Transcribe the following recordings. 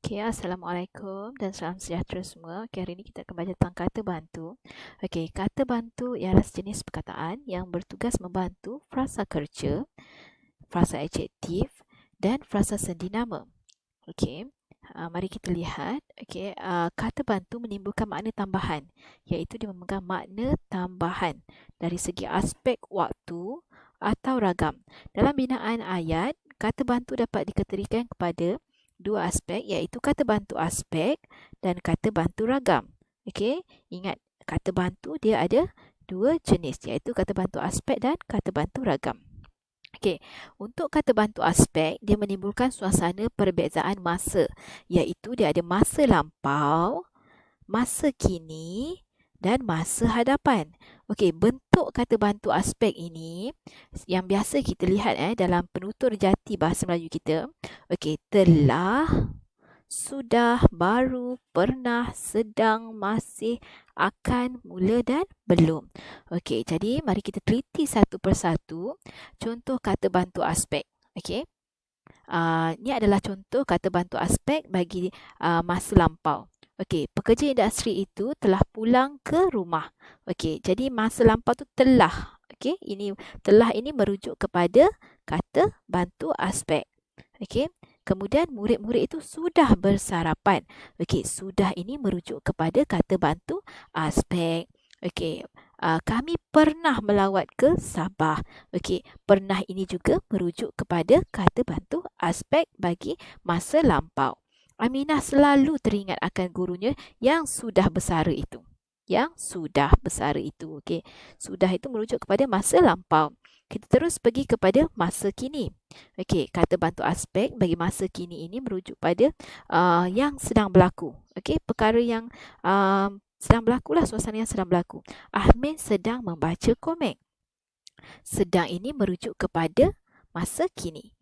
Okay, Assalamualaikum dan salam sejahtera semua. Okay, hari ini kita akan belajar tentang kata bantu. Okay, kata bantu ialah sejenis perkataan yang bertugas membantu frasa kerja, frasa adjektif dan frasa sendi nama. Okay, mari kita lihat. Okay, kata bantu menimbulkan makna tambahan, iaitu dia memegang makna tambahan dari segi aspek waktu atau ragam. Dalam binaan ayat, kata bantu dapat dikategorikan kepada dua aspek, iaitu kata bantu aspek dan kata bantu ragam. Okey, ingat kata bantu dia ada dua jenis, iaitu kata bantu aspek dan kata bantu ragam. Okey, untuk kata bantu aspek, dia menimbulkan suasana perbezaan masa, iaitu dia ada masa lampau, masa kini dan masa hadapan. Okey, bentuk kata bantu aspek ini yang biasa kita lihat dalam penutur jati bahasa Melayu kita. Okey, telah, sudah, baru, pernah, sedang, masih, akan, mula dan belum. Okey, jadi mari kita teliti satu persatu contoh kata bantu aspek. Okey. Ini adalah contoh kata bantu aspek bagi masa lampau. Okey, pekerja industri itu telah pulang ke rumah. Okey, jadi masa lampau tu telah. Okey, ini telah ini merujuk kepada kata bantu aspek. Okey, kemudian murid-murid itu sudah bersarapan. Okey, sudah ini merujuk kepada kata bantu aspek. Okey, kami pernah melawat ke Sabah. Okey, pernah ini juga merujuk kepada kata bantu aspek bagi masa lampau. Aminah selalu teringat akan gurunya yang sudah bersara itu. Yang sudah bersara itu. Okey, sudah itu merujuk kepada masa lampau. Kita terus pergi kepada masa kini. Okey, kata bantu aspek bagi masa kini ini merujuk pada yang sedang berlaku. Okey, perkara yang sedang berlaku lah, suasana yang sedang berlaku. Ahmed sedang membaca komik. Sedang ini merujuk kepada masa kini.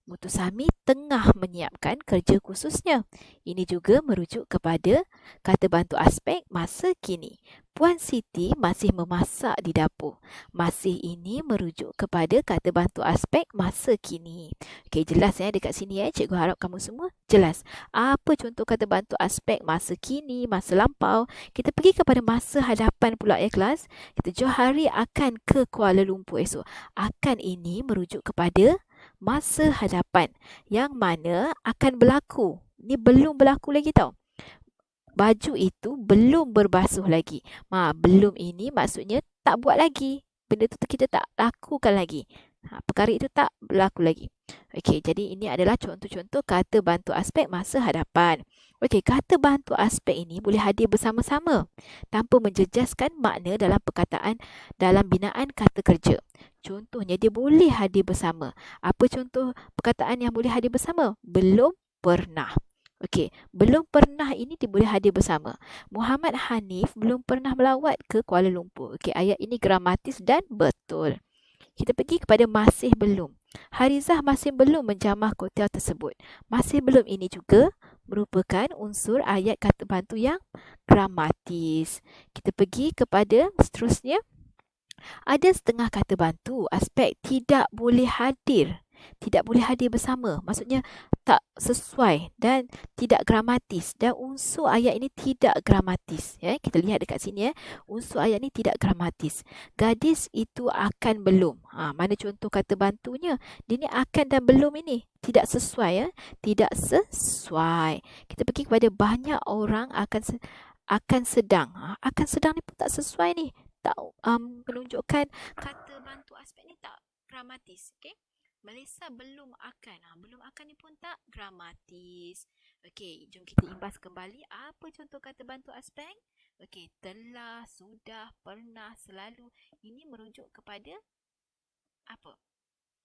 Mutusami tengah menyiapkan kerja khususnya. Ini juga merujuk kepada kata bantu aspek masa kini. Puan Siti masih memasak di dapur. Masih ini merujuk kepada kata bantu aspek masa kini. Okey, jelas dekat sini cikgu harap kamu semua jelas. Apa contoh kata bantu aspek masa kini, masa lampau? Kita pergi kepada masa hadapan pula kelas. Kita Johari akan ke Kuala Lumpur esok. Akan ini merujuk kepada masa hadapan yang mana akan berlaku. Ni belum berlaku lagi tau. Baju itu belum berbasuh lagi. Belum ini maksudnya tak buat lagi. Benda tu kita tak lakukan lagi. Perkara itu tak berlaku lagi. Okey, jadi ini adalah contoh-contoh kata bantu aspek masa hadapan. Okey, kata bantu aspek ini boleh hadir bersama-sama tanpa menjejaskan makna dalam perkataan dalam binaan kata kerja. Contohnya dia boleh hadir bersama. Apa contoh perkataan yang boleh hadir bersama? Belum pernah. Okey, belum pernah ini dia boleh hadir bersama. Muhammad Hanif belum pernah melawat ke Kuala Lumpur. Okey, ayat ini gramatis dan betul. Kita pergi kepada masih belum. Harizah masih belum menjamah hotel tersebut. Masih belum ini juga merupakan unsur ayat kata bantu yang gramatis. Kita pergi kepada seterusnya. Ada setengah kata bantu aspek tidak boleh hadir. Tidak boleh hadir bersama. Maksudnya tak sesuai dan tidak gramatis. Dan unsur ayat ini tidak gramatis. Kita lihat dekat sini. Unsur ayat ini tidak gramatis. Gadis itu akan belum. Mana contoh kata bantunya? Dia ni akan dan belum ini. Tidak sesuai. Tidak sesuai. Kita pergi kepada banyak orang akan sedang. Akan sedang ni pun tak sesuai ni. Tak menunjukkan kata bantu aspek ni tak gramatis. Okey. Melissa belum akan. Belum akan ni pun tak gramatis. Okey, jom kita imbas kembali apa contoh kata bantu aspek. Okey, telah, sudah, pernah, selalu. Ini merujuk kepada apa?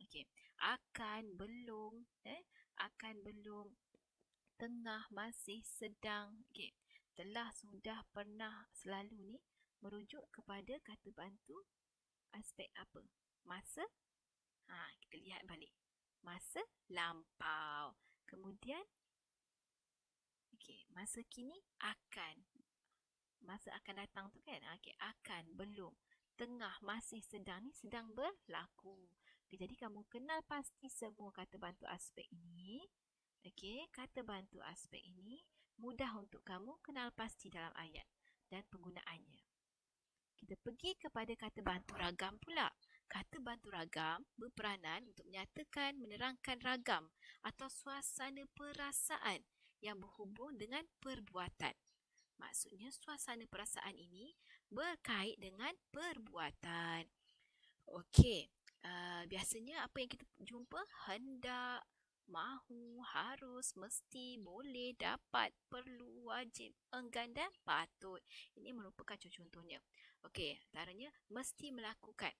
Okey, akan, belum, akan, belum, tengah, masih, sedang. Okey, telah, sudah, pernah, selalu ni merujuk kepada kata bantu aspek apa? Masa. Kita lihat balik. Masa lampau. Kemudian, okey, masa kini akan. Masa akan datang tu kan? Okey, akan, belum, tengah, masih, sedang ni sedang berlaku. Okey, jadi kamu kenal pasti semua kata bantu aspek ini. Okey, kata bantu aspek ini mudah untuk kamu kenal pasti dalam ayat dan penggunaannya. Kita pergi kepada kata bantu ragam pula. Kata bantu ragam berperanan untuk menyatakan, menerangkan ragam atau suasana perasaan yang berhubung dengan perbuatan. Maksudnya suasana perasaan ini berkait dengan perbuatan. Okey, biasanya apa yang kita jumpa? Hendak, mahu, harus, mesti, boleh, dapat, perlu, wajib, enggan dan patut. Ini merupakan contoh-contohnya. Okey, antaranya mesti melakukan.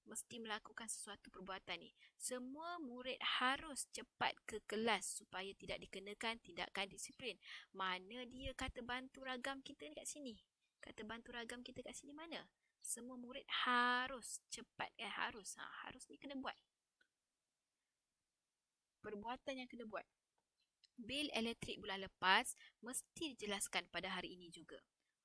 Mesti melakukan sesuatu perbuatan ni. Semua murid harus cepat ke kelas supaya tidak dikenakan tindakan disiplin. Mana dia kata bantu ragam kita ni kat sini? Kata bantu ragam kita kat sini mana? Semua murid harus cepat harus. Harus ni kena buat. Perbuatan yang kena buat. Bil elektrik bulan lepas mesti dijelaskan pada hari ini juga.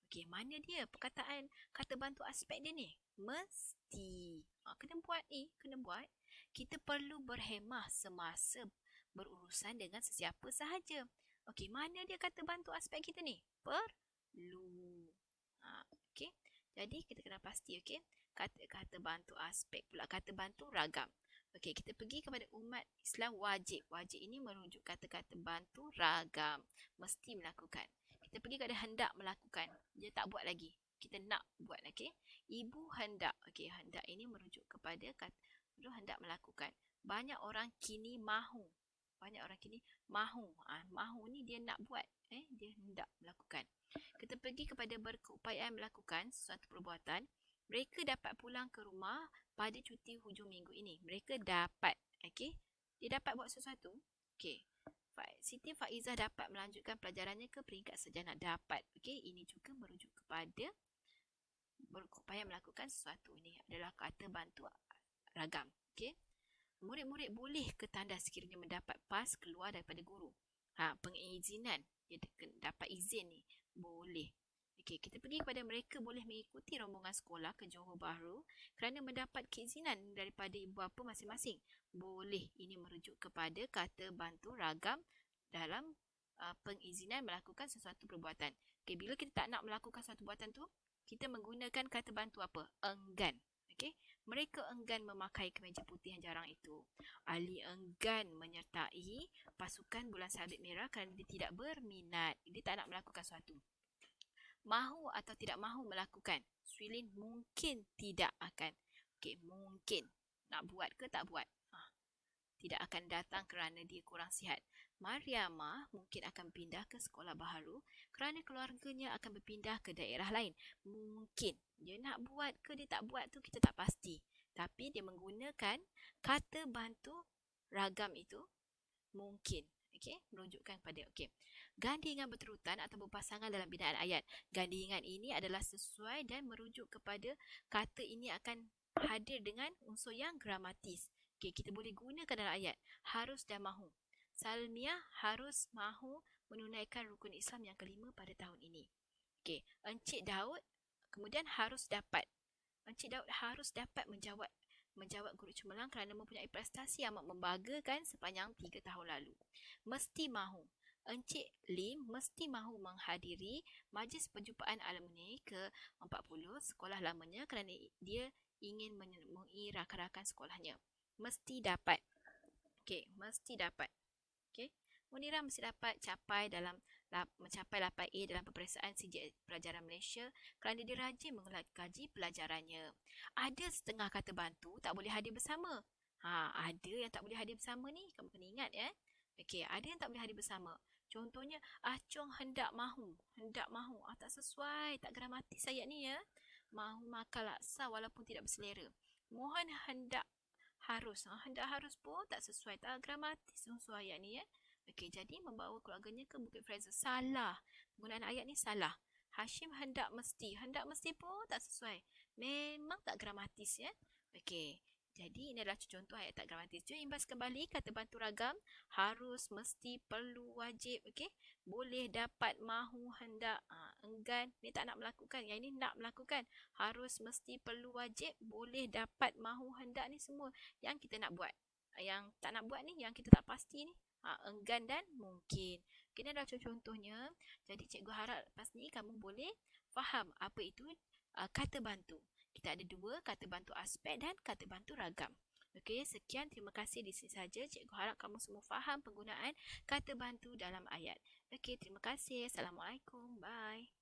Okey, mana dia perkataan kata bantu aspek dia ni? Mesti. Kena buat ni, kena buat. Kita perlu berhemah semasa berurusan dengan sesiapa sahaja. Okey, mana dia kata bantu aspek kita ni? Perlu. Okey. Jadi kita kena pasti, okey. Kata bantu aspek pula, kata bantu ragam. Okey, kita pergi kepada umat Islam wajib. Wajib ini merujuk kata-kata bantu ragam. Mesti melakukan. Kita pergi kepada hendak melakukan. Dia tak buat lagi. Kita nak buat, okey. Ibu hendak. Okey, hendak ini merujuk kepada kata hendak melakukan. Banyak orang kini mahu. Banyak orang kini mahu. Mahu ni dia nak buat. Dia hendak melakukan. Kita pergi kepada berkeupayaan melakukan sesuatu perbuatan. Mereka dapat pulang ke rumah pada cuti hujung minggu ini. Mereka dapat. Okey. Dia dapat buat sesuatu. Okey. Siti Faizah dapat melanjutkan pelajarannya ke peringkat sarjana. Dapat. Okey. Ini juga merujuk kepada berupaya melakukan sesuatu. Ini adalah kata bantu ragam. Okey. Murid-murid boleh ke tandas sekiranya mendapat pas keluar daripada guru. Pengizinan. Dia dapat izin ni. Boleh. Okey, kita pergi kepada mereka boleh mengikuti rombongan sekolah ke Johor Bahru kerana mendapat keizinan daripada ibu bapa masing-masing. Boleh. Ini merujuk kepada kata bantu ragam dalam pengizinan melakukan sesuatu perbuatan. Okey, bila kita tak nak melakukan sesuatu perbuatan tu, kita menggunakan kata bantu apa? Enggan. Okey, mereka enggan memakai kemeja putih yang jarang itu. Ali enggan menyertai pasukan bulan sabit merah kerana dia tidak berminat. Dia tak nak melakukan sesuatu. Mahu atau tidak mahu melakukan. Swilin mungkin tidak akan. Okey, mungkin. Nak buat ke tak buat? Tidak akan datang kerana dia kurang sihat. Mariamah mungkin akan pindah ke sekolah baharu kerana keluarganya akan berpindah ke daerah lain. Mungkin. Dia nak buat ke dia tak buat tu kita tak pasti. Tapi dia menggunakan kata bantu ragam itu mungkin. Okey, menunjukkan pada gandingan berterutan atau berpasangan dalam binaan ayat. Gandingan ini adalah sesuai dan merujuk kepada kata ini akan hadir dengan unsur yang gramatis. Okey, kita boleh gunakan dalam ayat. Harus dan mahu. Salmiah harus mahu menunaikan rukun Islam yang kelima pada tahun ini. Okey, Encik Daud kemudian harus dapat. Encik Daud harus dapat menjawab guru cemerlang kerana mempunyai prestasi yang amat membanggakan sepanjang 3 tahun lalu. Mesti mahu. Encik Lim mesti mahu menghadiri majlis perjumpaan alumni ke-40 sekolah lamanya kerana dia ingin mengirakan sekolahnya. Mesti dapat. Okey, mesti dapat. Okey. Munirah mesti dapat mencapai 8A dalam peperiksaan CJ Pelajaran Malaysia kerana dia rajin mengkaji pelajarannya. Ada setengah kata bantu tak boleh hadir bersama. Ada yang tak boleh hadir bersama ni, kamu kena ingat ya. Okey, ada yang tak boleh hadir bersama. Contohnya, Chong hendak mahu. Hendak mahu. Tak sesuai, tak gramatis ayat ni ya. Mahu makan laksa walaupun tidak berselera. Mohon hendak harus. Hendak harus pun tak sesuai, tak gramatis unsur ayat ni ya. Okey, jadi membawa keluarganya ke Bukit Fraser. Salah. Penggunaan ayat ni salah. Hashim hendak mesti. Hendak mesti pun tak sesuai. Memang tak gramatis ya. Okey. Jadi ini adalah contoh ayat tak gramatis. Jom imbas kembali kata bantu ragam. Harus, mesti, perlu, wajib. Okey. Boleh, dapat, mahu, hendak, enggan. Ni tak nak melakukan. Yang ini nak melakukan. Harus, mesti, perlu, wajib. Boleh, dapat, mahu, hendak ni semua yang kita nak buat. Yang tak nak buat ni, yang kita tak pasti ni. enggan dan mungkin. Okey, ni adalah contohnya. Jadi cikgu harap lepas ni kamu boleh faham apa itu kata bantu. Kita ada dua, kata bantu aspek dan kata bantu ragam. Okey, sekian, terima kasih, di sini saja. Cikgu harap kamu semua faham penggunaan kata bantu dalam ayat. Okey, terima kasih. Assalamualaikum. Bye.